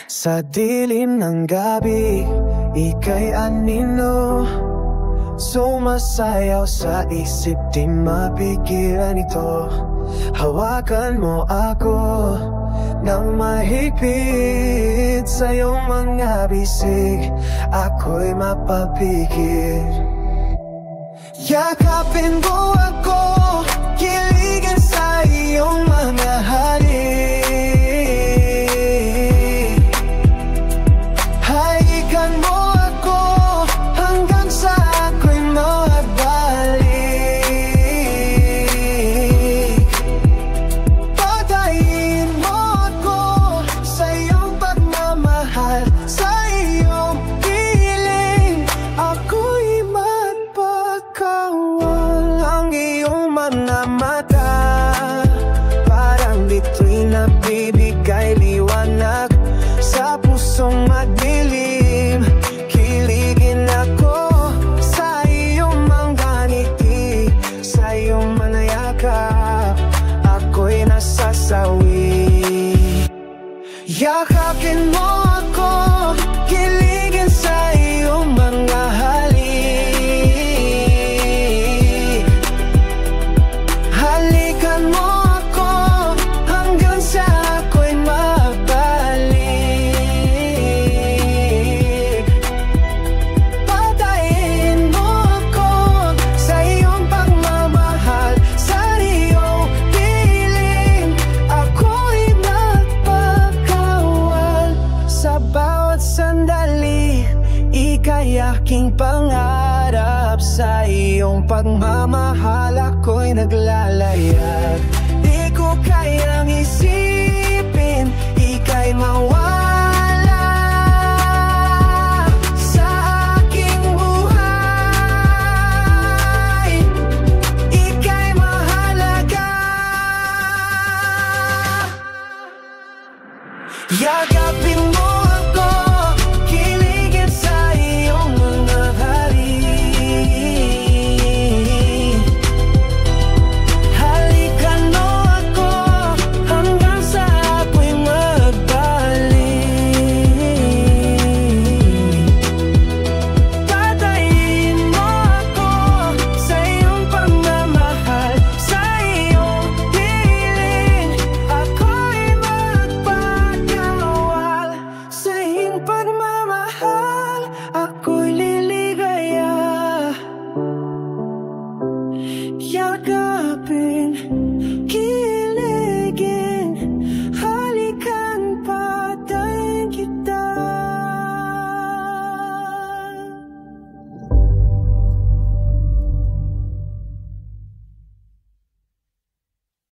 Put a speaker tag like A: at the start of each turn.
A: Sa dilim ng gabi, ika'y anino, sumasayaw sa isip, di mapigilan ito. Hawakan mo ako nang mahigpit, sa iyong mga bisig ako'y mapapigil. Yakapin mo ako, kiligin sa iyong mga halik. Halikan mo ako hanggang sa ako'y magbalik. Patayin mo ako sa iyong pagmamahal, sa iyong piling ako'y magpakawal. Ang iyong mga mata parang bituin na bibigay liwanag sa pusong madilim. Kiligin ako sa iyong mga ngiti, sa iyong mga yakap ako'y nasasawi. Yakapin mo ako, kiligin sa iyong mga halik. Halikan mo ako hanggang sa ako'y magbalik. Patayin mo ako sa iyong pagmamahal, sa iyong piling ako'y magpakawal. Sa bawat sandali, ika'y aking pangarap, sa iyong pagmamahal ako'y naglalayag. Di ko kayang isipin, ika'y mawala sa aking buhay. Ika'y mahalaga. Yakapin mo